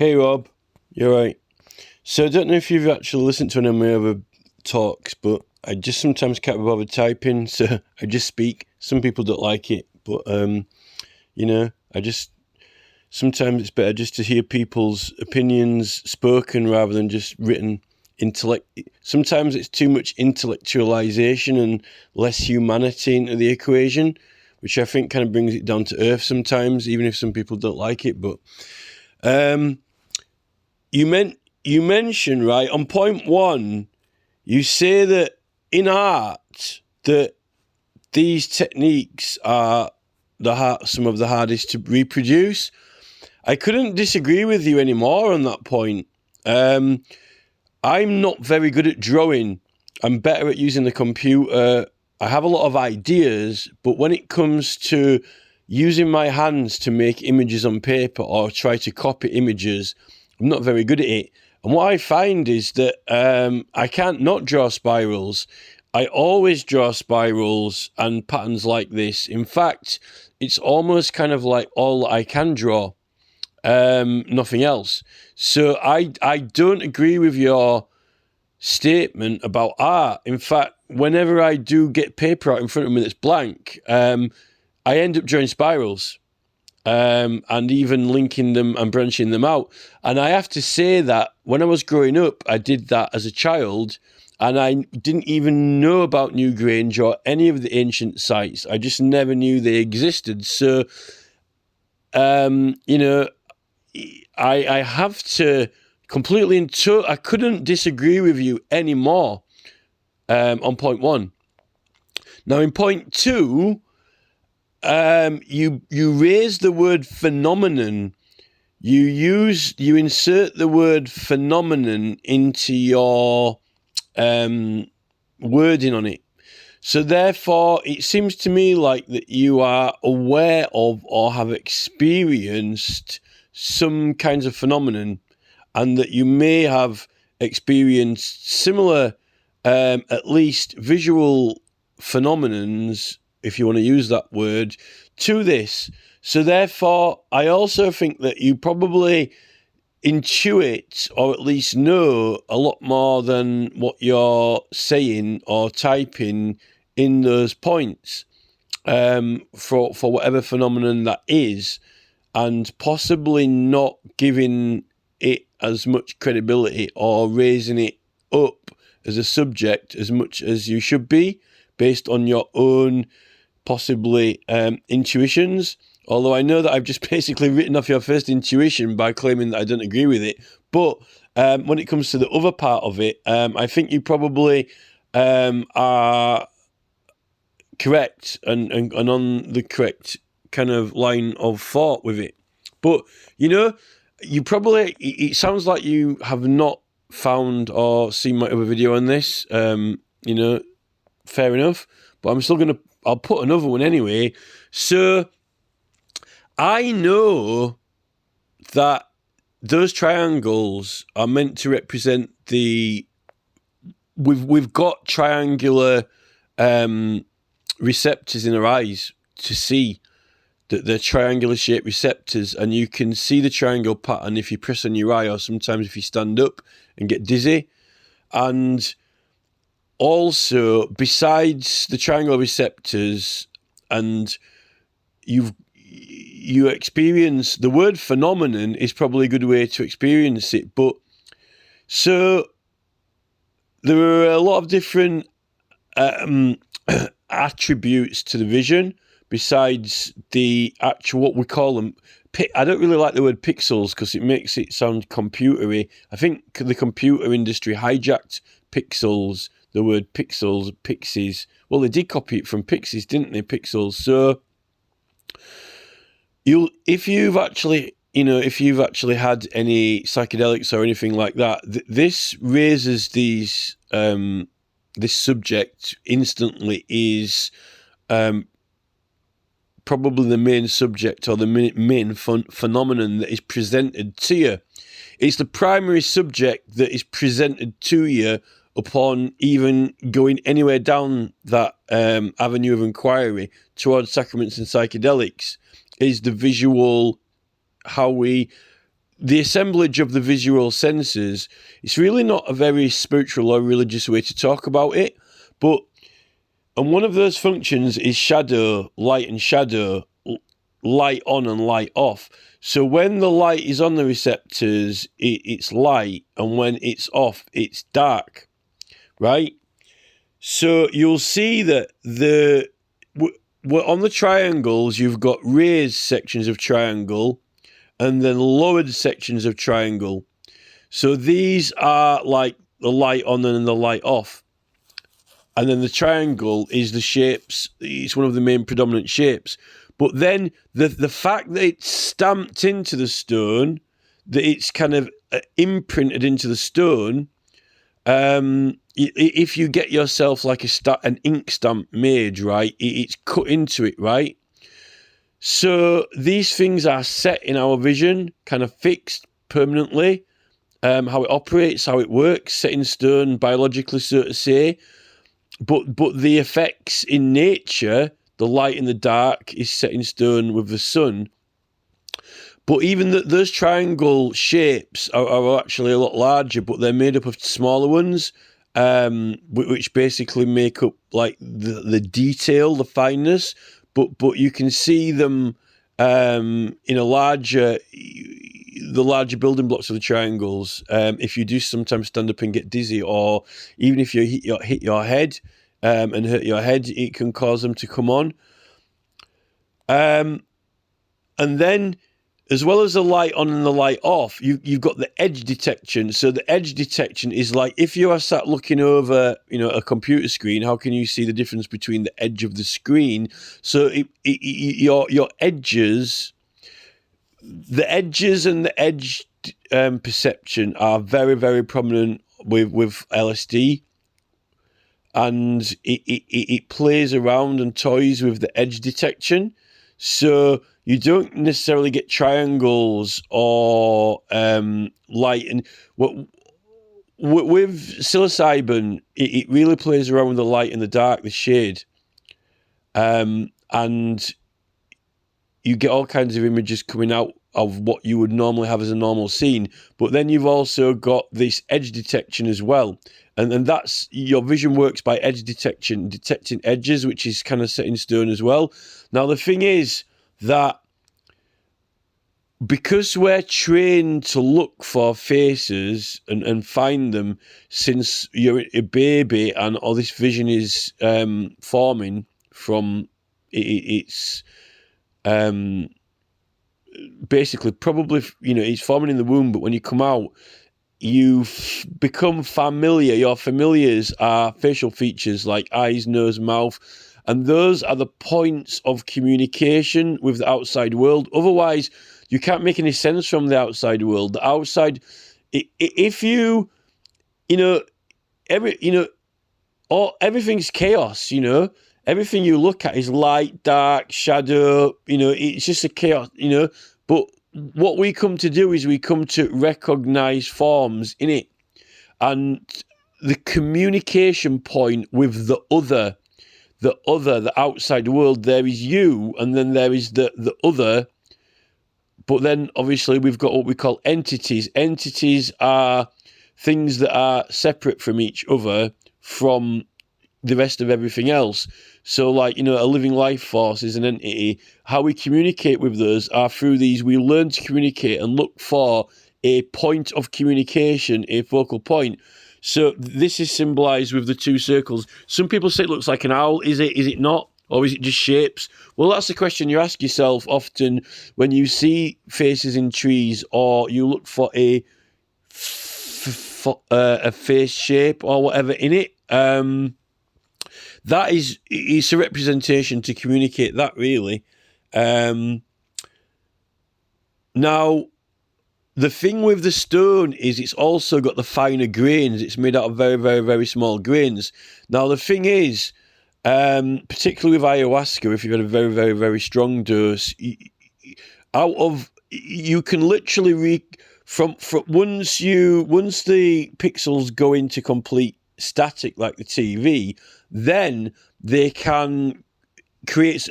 Hey Rob, you're right. So I don't know if you've actually listened to any of my other talks, but I just sometimes can't be bothered typing, so I just speak. Some people don't like it, but I just sometimes it's better just to hear people's opinions spoken rather than just written intellect. Sometimes it's too much intellectualization and less humanity into the equation, which I think kind of brings it down to earth sometimes, even if some people don't like it. But you mentioned, right, on point one, you say that in art that these techniques are some of the hardest to reproduce. I couldn't disagree with you anymore on that point. I'm not very good at drawing. I'm better at using the computer. I have a lot of ideas, but when it comes to using my hands to make images on paper or try to copy images, I'm not very good at it. And what I find is that I can't not draw spirals. I always draw spirals and patterns like this. In fact, it's almost kind of like all I can draw, nothing else. So I don't agree with your statement about art. In fact, whenever I do get paper out in front of me that's blank, I end up drawing spirals. And even linking them and branching them out. And I have to say that when I was growing up, I did that as a child, and I didn't even know about Newgrange or any of the ancient sites. I just never knew they existed. So, I have to completely I couldn't disagree with you anymore on point one. Now, in point two, you raise the word phenomenon. You insert the word phenomenon into your wording on it. So therefore, it seems to me like that you are aware of or have experienced some kinds of phenomenon, and that you may have experienced similar, at least visual phenomenons, if you want to use that word, to this. So therefore, I also think that you probably intuit or at least know a lot more than what you're saying or typing in those points, for whatever phenomenon that is, and possibly not giving it as much credibility or raising it up as a subject as much as you should be based on your own possibly intuitions. Although I know that I've just basically written off your first intuition by claiming that I don't agree with it. But when it comes to the other part of it, I think you probably are correct and on the correct kind of line of thought with it. But, you probably, it sounds like you have not found or seen my other video on this, fair enough. But I'm still I'll put another one anyway. So I know that those triangles are meant to represent we've got triangular receptors in our eyes to see that they're triangular shaped receptors, and you can see the triangle pattern if you press on your eye, or sometimes if you stand up and get dizzy. And also, besides the triangle receptors, and you experience the word phenomenon is probably a good way to experience it. But so there are a lot of different attributes to the vision besides the actual, what we call them. I don't really like the word pixels because it makes it sound computery. I think the computer industry hijacked pixels, the word pixels, pixies. Well, they did copy it from pixies, didn't they? Pixels. So if you've actually had any psychedelics or anything like that, this raises these this subject instantly is probably the main subject or the main phenomenon that is presented to you. It's the primary subject that is presented to you upon even going anywhere down that avenue of inquiry towards sacraments and psychedelics, is the visual, how we the assemblage of the visual senses, it's really not a very spiritual or religious way to talk about it, and one of those functions is shadow, light and shadow, light on and light off. So when the light is on the receptors, it's light, and when it's off, it's dark, right? So you'll see that on the triangles, you've got raised sections of triangle and then lowered sections of triangle. So these are like the light on and the light off. And then the triangle is the shapes. It's one of the main predominant shapes. But then the fact that it's stamped into the stone, that it's kind of imprinted into the stone, if you get yourself like an ink stamp made, right, it's cut into it, right? So these things are set in our vision, kind of fixed permanently, how it operates, how it works, set in stone biologically, so to say. But the effects in nature, the light and the dark, is set in stone with the sun. But even those triangle shapes are actually a lot larger, but they're made up of smaller ones, which basically make up like the detail, the fineness. But you can see them in the larger building blocks of the triangles. If you do sometimes stand up and get dizzy, or even if you hit your head and hurt your head, it can cause them to come on. And then, as well as the light on and the light off, you've got the edge detection. So the edge detection is like if you are sat looking over, a computer screen, how can you see the difference between the edge of the screen? So your edges, the edges and the edge perception are very, very prominent with LSD, and it plays around and toys with the edge detection. So you don't necessarily get triangles or light. And with psilocybin, it really plays around with the light and the dark, the shade. And you get all kinds of images coming out of what you would normally have as a normal scene. But then you've also got this edge detection as well. And that's, your vision works by edge detection, detecting edges, which is kind of set in stone as well. Now, the thing is that because we're trained to look for faces and find them since you're a baby, and all this vision is forming from it's basically probably, it's forming in the womb, but when you come out, you become familiar. Your familiars are facial features like eyes, nose, mouth, and those are the points of communication with the outside world. Otherwise, you can't make any sense from the outside world. The outside, if everything's chaos. Everything you look at is light, dark, shadow. It's just a chaos. But what we come to do is we come to recognize forms in it, and the communication point with the outside world. There is you, and then there is the other. But then obviously we've got what we call entities. Entities are things that are separate from each other, from the rest of everything else. So like, a living life force is an entity. How we communicate with those are through these. We learn to communicate and look for a point of communication, a focal point. So this is symbolized with the two circles. Some people say it looks like an owl. Is it not? Or is it just shapes? Well, that's the question you ask yourself often when you see faces in trees, or you look for a face shape or whatever in it. That is, it's a representation to communicate that, really. Now, the thing with the stone is it's also got the finer grains. It's made out of very, very, very small grains. Now, the thing is, particularly with ayahuasca, if you've had a very, very, very strong dose, you can literally from once the pixels go into complete static like the TV, then they can create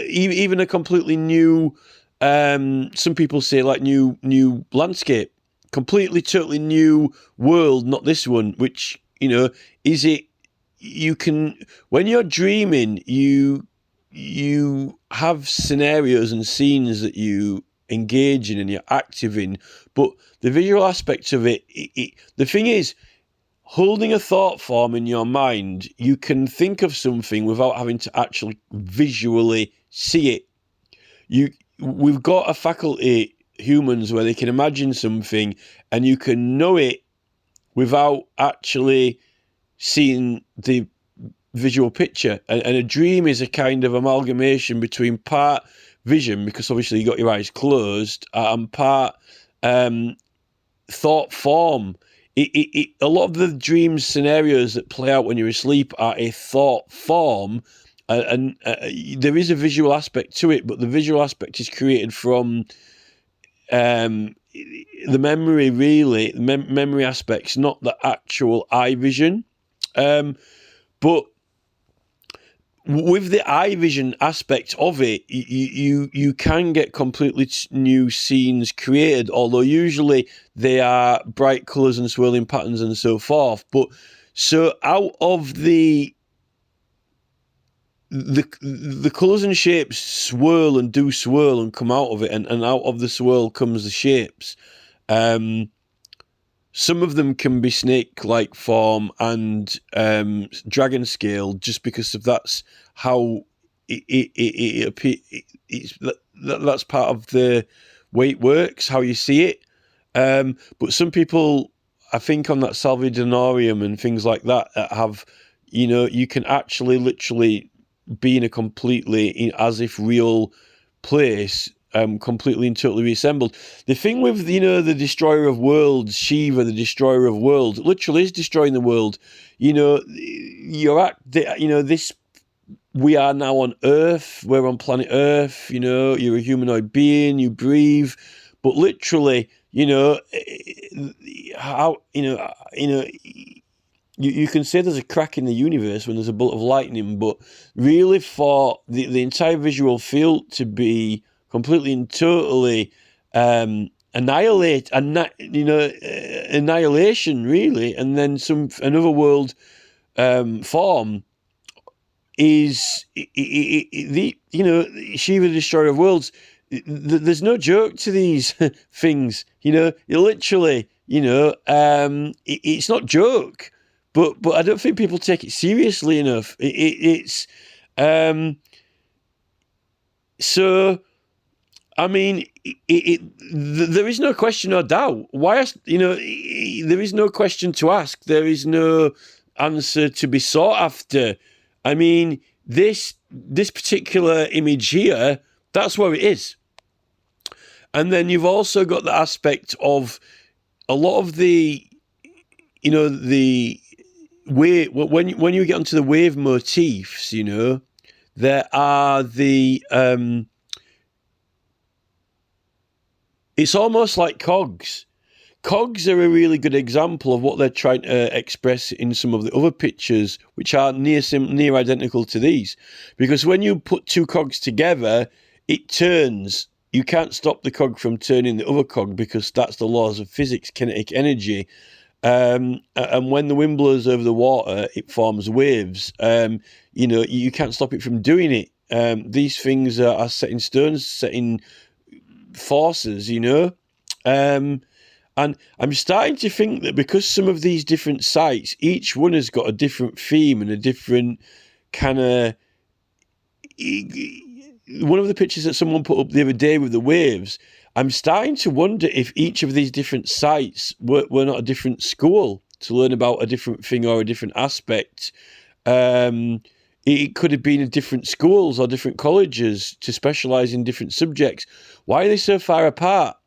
even a completely new some people say like new landscape, completely, totally new world, not this one. Which, is it? You can, when you're dreaming, you have scenarios and scenes that you engage in and you're active in, but the visual aspect of it, the thing is, holding a thought form in your mind, you can think of something without having to actually visually see it. We've got a faculty, humans, where they can imagine something and you can know it without actually seeing the visual picture. And a dream is a kind of amalgamation between part vision, because obviously you got your eyes closed, and part thought form. A lot of the dream scenarios that play out when you're asleep are a thought form, and there is a visual aspect to it, but the visual aspect is created from the memory, really, memory aspects, not the actual eye vision. But with the eye vision aspect of it, you can get completely new scenes created, although usually they are bright colours and swirling patterns and so forth. But so out of the colours and shapes swirl and do swirl and come out of it, and out of the swirl comes the shapes. Some of them can be snake-like form and dragon scale, just because of that's how that's part of the way it works, how you see it. But some people, I think, on that Salvadorium and things like that, have, you can actually literally be in a completely as if real place. Completely and totally reassembled. The thing with, the destroyer of worlds, Shiva, the destroyer of worlds, literally is destroying the world. This, we are now on Earth. We're on planet Earth. You're a humanoid being. You breathe, but literally, how, you can say there's a crack in the universe when there's a bolt of lightning, but really, for the entire visual field to be completely and totally annihilation, really, and then another world form is Shiva, the destroyer of worlds. There's no joke to these things, you literally, it's not joke, but I don't think people take it seriously enough. So, I mean, there is no question or doubt. Why, there is no question to ask. There is no answer to be sought after. I mean, this particular image here, that's where it is. And then you've also got the aspect of a lot of the, the wave, when you get onto the wave motifs, there are the, it's almost like cogs. Cogs are a really good example of what they're trying to express in some of the other pictures, which are near identical to these. Because when you put two cogs together, it turns. You can't stop the cog from turning the other cog, because that's the laws of physics, kinetic energy. And when the wind blows over the water, it forms waves. You can't stop it from doing it. These things are set in stone, set in forces, and I'm starting to think that because some of these different sites, each one has got a different theme and a different kind of, one of the pictures that someone put up the other day with the waves, I'm starting to wonder if each of these different sites were not a different school to learn about a different thing or a different aspect. It could have been in different schools or different colleges to specialise in different subjects. Why are they so far apart?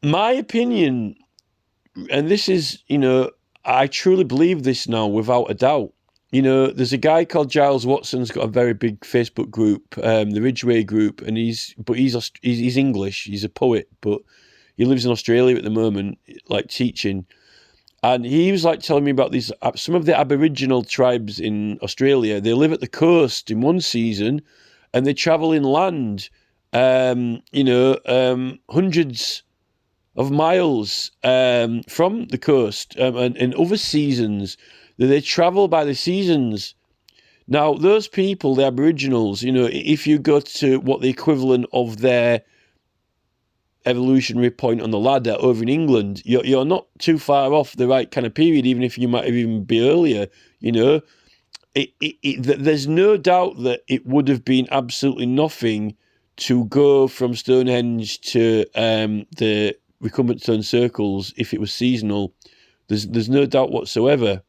My opinion, and this is, I truly believe this now without a doubt. There's a guy called Giles Watson's got a very big Facebook group, the Ridgeway group, and he's English. He's a poet, but he lives in Australia at the moment, like teaching. And he was like telling me about these, some of the Aboriginal tribes in Australia. They live at the coast in one season, and they travel inland, hundreds of miles from the coast, and in other seasons, they travel by the seasons. Now, those people, the Aboriginals, if you go to what the equivalent of their evolutionary point on the ladder over in England, you're not too far off the right kind of period, even if you might have even be earlier. There's no doubt that it would have been absolutely nothing to go from Stonehenge to the recumbent stone circles if it was seasonal. There's no doubt whatsoever.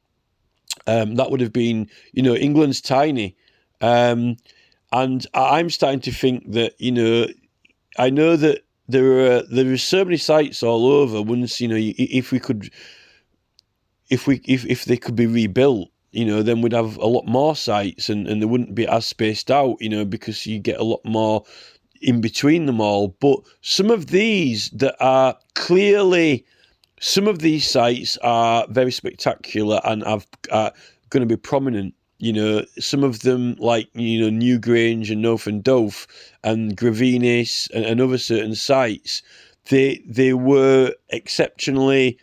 That would have been, England's tiny. And I'm starting to think that, I know that there are so many sites all over. Once, if they could be rebuilt, then we'd have a lot more sites, and they wouldn't be as spaced out, because you get a lot more in between them all. But some of these that are clearly, some of these sites are very spectacular and are going to be prominent. Some of them, like, Newgrange and Nof and Dof and Gravinis and other certain sites, they were exceptionally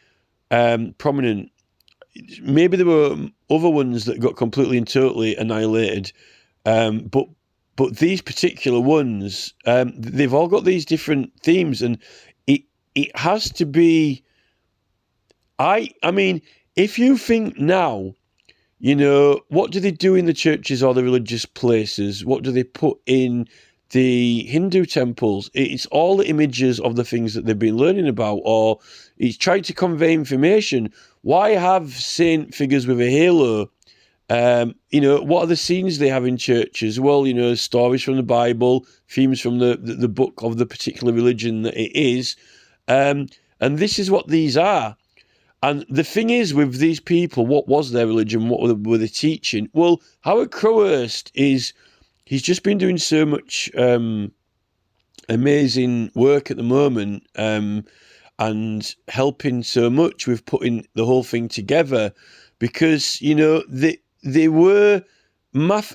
prominent. Maybe there were other ones that got completely and totally annihilated, but these particular ones, they've all got these different themes, and it has to be. I mean, if you think now, what do they do in the churches or the religious places? What do they put in the Hindu temples? It's all the images of the things that they've been learning about, or it's trying to convey information. Why have saint figures with a halo? What are the scenes they have in churches? Well, stories from the Bible, themes from the book of the particular religion that it is. And this is what these are. And the thing is, with these people, what was their religion? What were they teaching? Well, Howard Crowhurst he's just been doing so much amazing work at the moment, and helping so much with putting the whole thing together, because, they were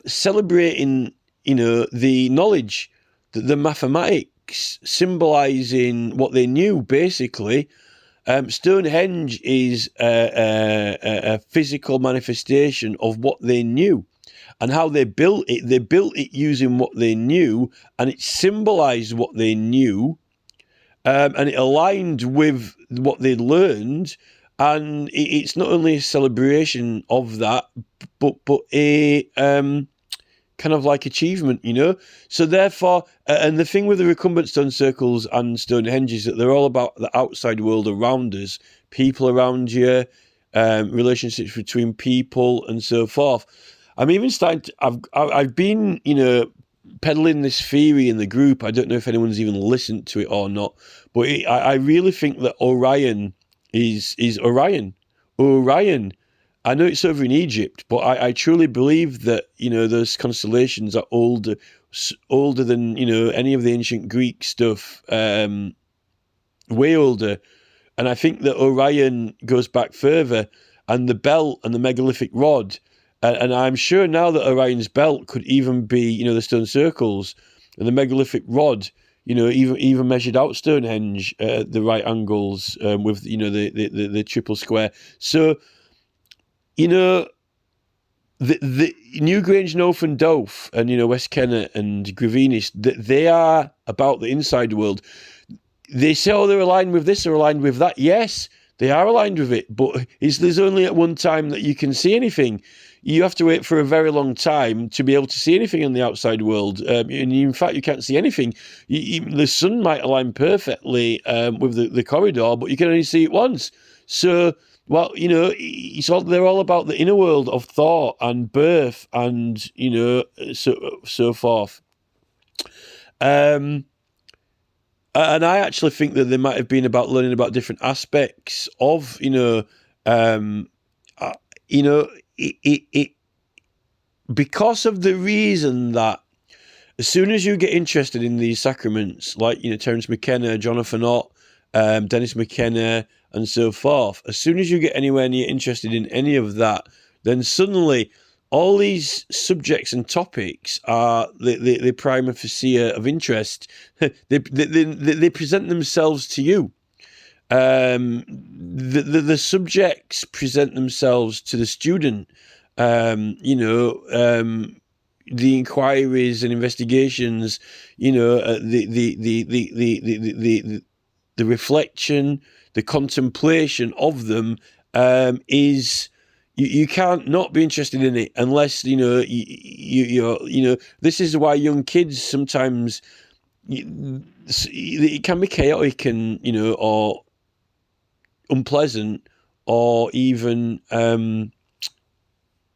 celebrating, the knowledge, the mathematics, symbolising what they knew, basically. Stonehenge is a physical manifestation of what they knew and how they built it. They built it using what they knew, and it symbolised what they knew, and it aligned with what they'd learned. And it's not only a celebration of that, but a kind of like achievement, So therefore, and the thing with the recumbent stone circles and Stonehenge is that they're all about the outside world around us, people around you, relationships between people, and so forth. I'm even starting to, I've been, peddling this theory in the group. I don't know if anyone's even listened to it or not, but I really think that Orion is Orion. Orion. I know it's over in Egypt, but I truly believe that, those constellations are older than, any of the ancient Greek stuff, way older. And I think that Orion goes back further, and the belt and the megalithic rod, and I'm sure now that Orion's belt could even be, the stone circles, and the megalithic rod, even measured out Stonehenge at the right angles, with, the triple square. So, the Newgrange, Nof and Dof, and, West Kennet and Gravinis, they are about the inside world. They say, they're aligned with this, they're aligned with that. Yes, they are aligned with it, but there's only at one time that you can see anything. You have to wait for a very long time to be able to see anything in the outside world. And in fact, you can't see anything. The sun might align perfectly with the corridor, but you can only see it once. So, well, they're all about the inner world of thought and birth and, so forth. And I actually think that they might have been about learning about different aspects of, because of the reason that as soon as you get interested in these sacraments, like, Terence McKenna, Jonathan Ott, Dennis McKenna, and so forth, as soon as you get anywhere near interested in any of that, then suddenly all these subjects and topics are the prima facie of interest. They present themselves to you. The subjects present themselves to the student. The inquiries and investigations. The reflection, the contemplation of them is. You can't not be interested in it unless you're. This is why young kids sometimes it can be chaotic and or unpleasant or even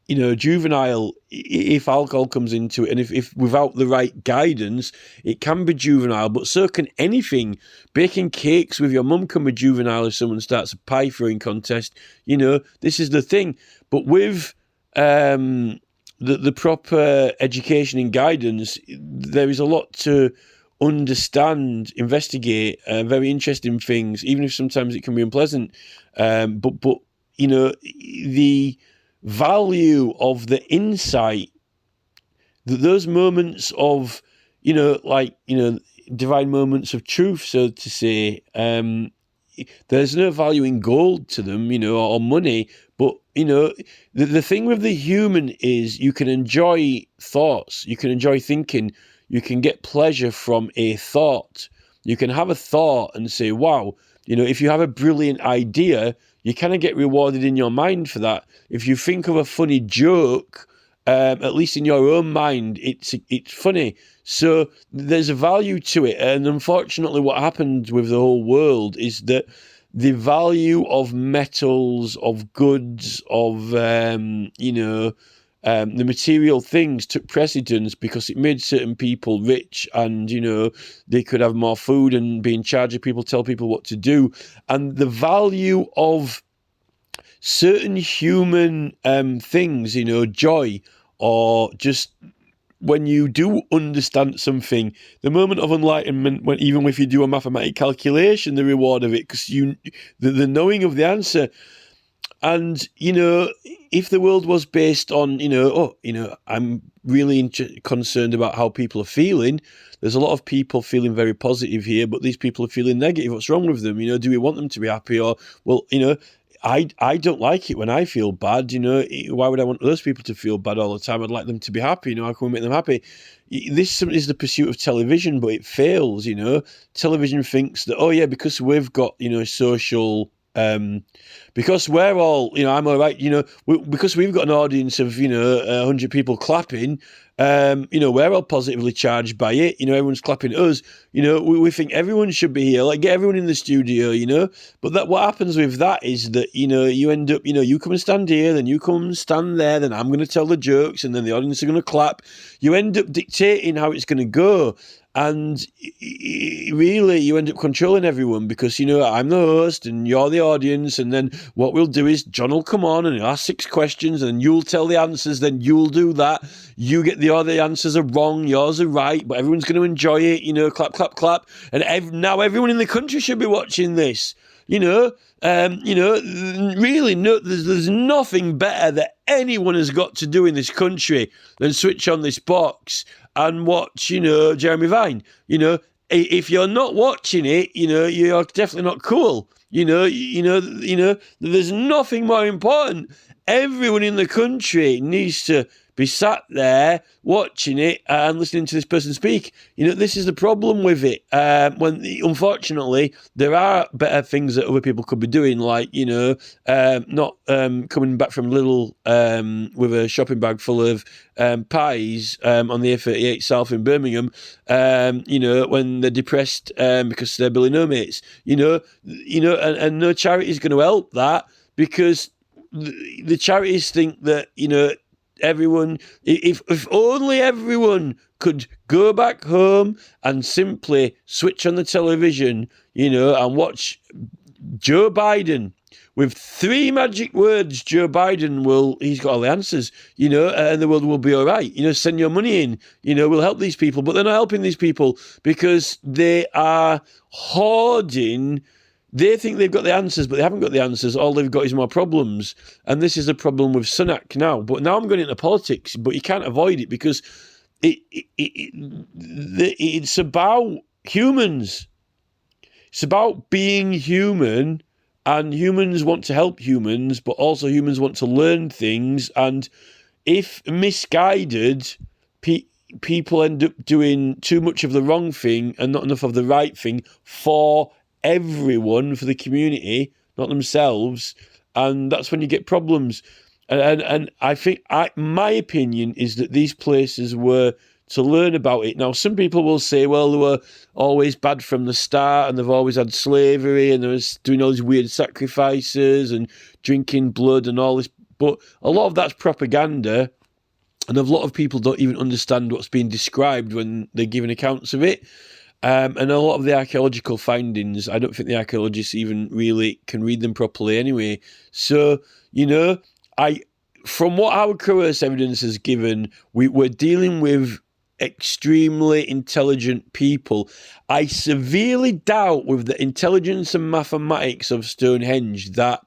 juvenile if alcohol comes into it, and if without the right guidance it can be juvenile. But so can anything. Baking cakes with your mum can be juvenile if someone starts a pie throwing contest. This is the thing. But with the proper education and guidance, there is a lot to understand, investigate, very interesting things, even if sometimes it can be unpleasant. But the value of the insight, those moments of, divine moments of truth, so to say, there's no value in gold to them, or money. But, the thing with the human is you can enjoy thoughts, you can enjoy thinking, you can get pleasure from a thought. You can have a thought and say, wow, if you have a brilliant idea, you kind of get rewarded in your mind for that. If you think of a funny joke, at least in your own mind, it's funny. So there's a value to it. And unfortunately, what happened with the whole world is that the value of metals, of goods, of, the material things took precedence because it made certain people rich and, they could have more food and be in charge of people, tell people what to do. And the value of certain human things, joy, or just when you do understand something, the moment of enlightenment, when even if you do a mathematical calculation, the reward of it, because the knowing of the answer. And, if the world was based on, I'm really concerned about how people are feeling. There's a lot of people feeling very positive here, but these people are feeling negative. What's wrong with them? Do we want them to be happy? Or, I don't like it when I feel bad. Why would I want those people to feel bad all the time? I'd like them to be happy. How can we make them happy? This is the pursuit of television, but it fails. Television thinks that, because we've got, social... because we're all, I'm all right, because we've got an audience of, 100 people clapping, we're all positively charged by it. Everyone's clapping at us. We think everyone should be here, like get everyone in the studio, But what happens with that is that, you end up, you come and stand here, then you come and stand there, then I'm going to tell the jokes, and then the audience are going to clap. You end up dictating how it's going to go. And really, you end up controlling everyone because, I'm the host and you're the audience. And then what we'll do is John will come on and he'll ask 6 questions and you'll tell the answers. Then you'll do that. You get the other answers are wrong. Yours are right. But everyone's going to enjoy it. Clap, clap, clap. And now everyone in the country should be watching this. Really, no, there's nothing better that anyone has got to do in this country than switch on this box and watch, Jeremy Vine. If you're not watching it, you're definitely not cool. There's nothing more important. Everyone in the country needs to be sat there watching it and listening to this person speak. This is the problem with it. Unfortunately, there are better things that other people could be doing, like, not coming back from Lidl with a shopping bag full of pies on the A38 South in Birmingham, when they're depressed because they're Billy No Mates, and no charity is going to help that because the charities think that, everyone, if only everyone could go back home and simply switch on the television, and watch Joe Biden with 3 magic words. Joe Biden he's got all the answers, and the world will be all right. Send your money in, we'll help these people. But they're not helping these people because they are hoarding they think they've got the answers, but they haven't got the answers. All they've got is more problems. And this is the problem with Sunak now. But now I'm going into politics, but you can't avoid it because it's about humans. It's about being human, and humans want to help humans, but also humans want to learn things. And if misguided, people end up doing too much of the wrong thing and not enough of the right thing for everyone, for the community, not themselves. And that's when you get problems. And I think my opinion is that these places were to learn about it. Now, some people will say, well, they were always bad from the start and they've always had slavery and they was doing all these weird sacrifices and drinking blood and all this. But a lot of that's propaganda, and a lot of people don't even understand what's being described when they're giving accounts of it. And a lot of the archaeological findings, I don't think the archaeologists even really can read them properly anyway. So, from what our coercive evidence has given, we're dealing with extremely intelligent people. I severely doubt with the intelligence and mathematics of Stonehenge that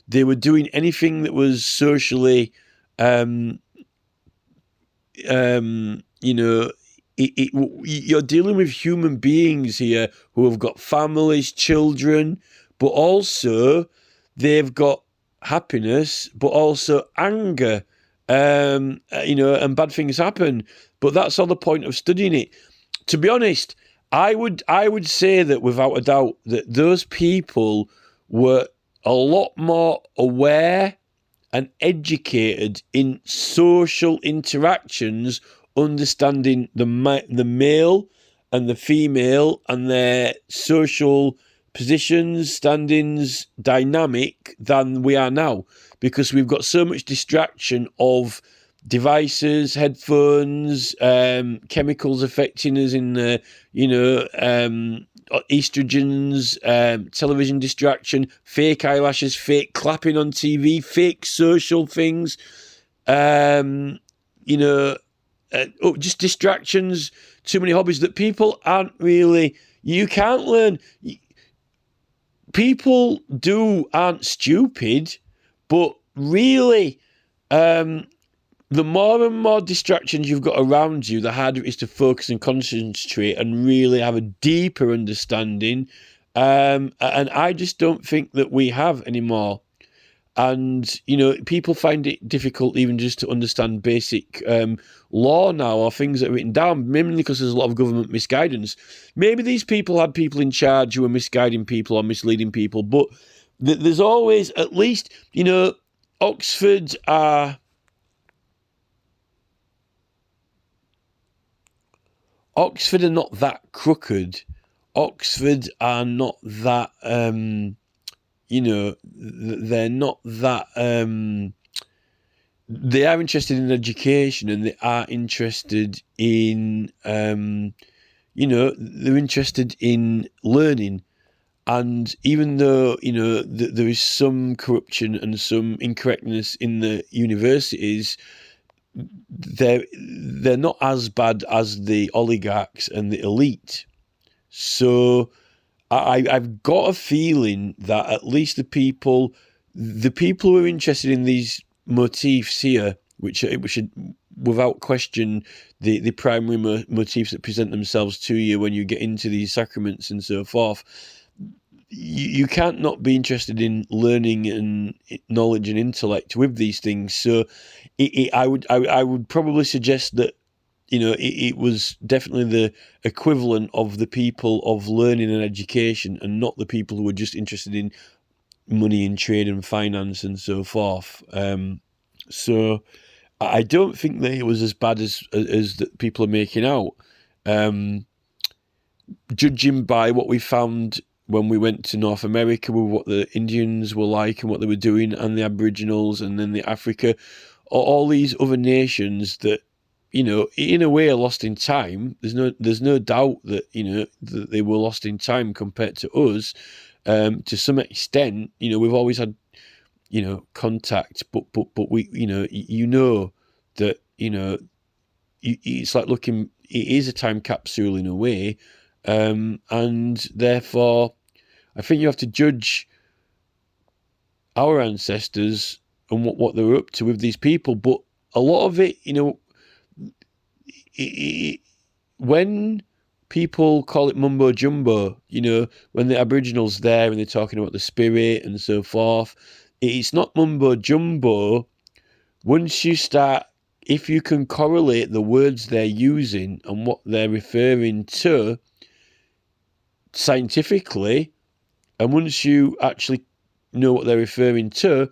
they were doing anything that was socially, you're dealing with human beings here who have got families, children, but also they've got happiness, but also anger, and bad things happen. But that's all the point of studying it. To be honest, I would say that without a doubt that those people were a lot more aware and educated in social interactions, understanding the male and the female and their social positions, standings, dynamic than we are now, because we've got so much distraction of devices, headphones, chemicals affecting us in the, estrogens, television distraction, fake eyelashes, fake clapping on TV, fake social things, just distractions, too many hobbies that people aren't really, you can't learn. People aren't stupid, but really, the more and more distractions you've got around you, the harder it is to focus and concentrate and really have a deeper understanding. And I just don't think that we have anymore. And, people find it difficult even just to understand basic law now, or things that are written down, mainly because there's a lot of government misguidance. Maybe these people had people in charge who were misguiding people or misleading people, but there's always, at least, Oxford are not that crooked. Oxford are not that, they're not that, they are interested in education and they are interested in, they're interested in learning. And even though, there is some corruption and some incorrectness in the universities, they're not as bad as the oligarchs and the elite. So I've got a feeling that at least the people who are interested in these motifs here, which are without question the primary motifs that present themselves to you when you get into these sacraments and so forth, you can't not be interested in learning and knowledge and intellect with these things. So I would probably suggest that, it was definitely the equivalent of the people of learning and education, and not the people who were just interested in money and trade and finance and so forth. So I don't think that it was as bad as that people are making out. Judging by what we found when we went to North America, with what the Indians were like and what they were doing, and the Aboriginals, and then the Africa, all these other nations that, in a way are lost in time. There's no doubt that, that they were lost in time compared to us. To some extent, we've always had, contact, but we, that, it's like looking, it is a time capsule in a way. And therefore, I think you have to judge our ancestors and what they were up to with these people. But a lot of it, when people call it mumbo jumbo, when the Aboriginals there and they're talking about the spirit and so forth, it's not mumbo jumbo. Once you start, if you can correlate the words they're using and what they're referring to scientifically, and once you actually know what they're referring to,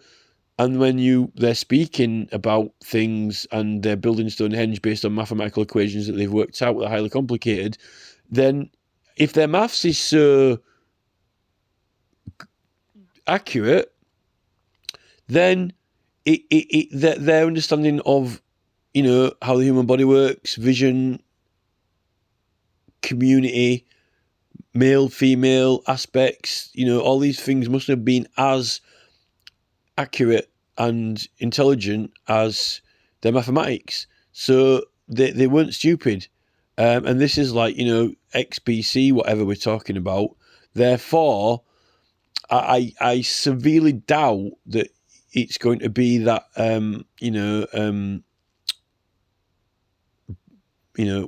and when they're speaking about things and they're building Stonehenge based on mathematical equations that they've worked out that are highly complicated, then if their maths is so accurate, then their understanding of how the human body works, vision, community, male, female aspects, all these things must have been as accurate and intelligent as their mathematics. So they weren't stupid. And this is like, XBC, whatever we're talking about. Therefore, I severely doubt that it's going to be that,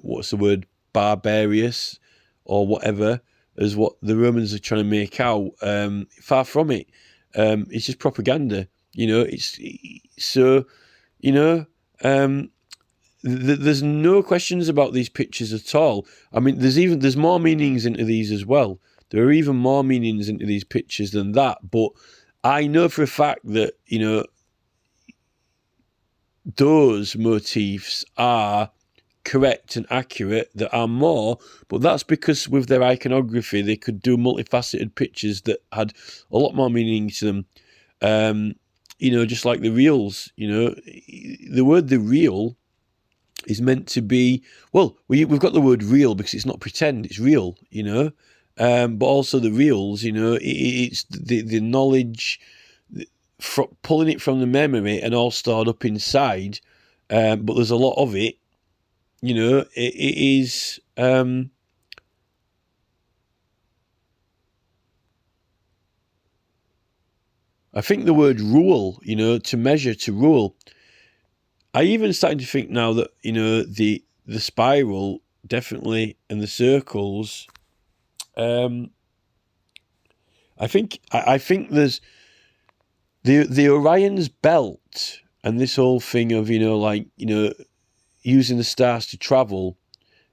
what's the word, barbarous or whatever, as what the Romans are trying to make out. Far from it. It's just propaganda. It's so, there's no questions about these pictures at all. I mean, there's more meanings into these as well. There are even more meanings into these pictures than that. But I know for a fact that, those motifs are correct and accurate. There are more, but that's because with their iconography, they could do multifaceted pictures that had a lot more meaning to them. Just like the reals, the word the real is meant to be, well, we've got the word real because it's not pretend, it's real, but also the reals, it's the knowledge, pulling it from the memory and all stored up inside, but there's a lot of it, it is, I think the word rule, to measure, to rule, I even starting to think now that, the spiral, definitely, and the circles, I think there's the Orion's belt and this whole thing of, using the stars to travel,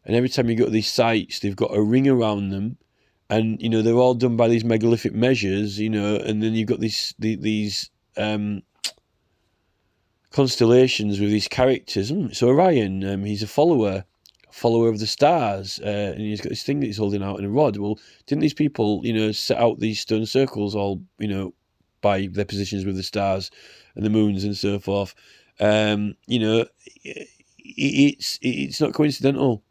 and every time you go to these sites, they've got a ring around them, and, they're all done by these megalithic measures, and then you've got these constellations with these characters. So Orion, he's a follower of the stars, and he's got this thing that he's holding out in a rod. Well, didn't these people, set out these stone circles all, by their positions with the stars and the moons and so forth? It's not coincidental.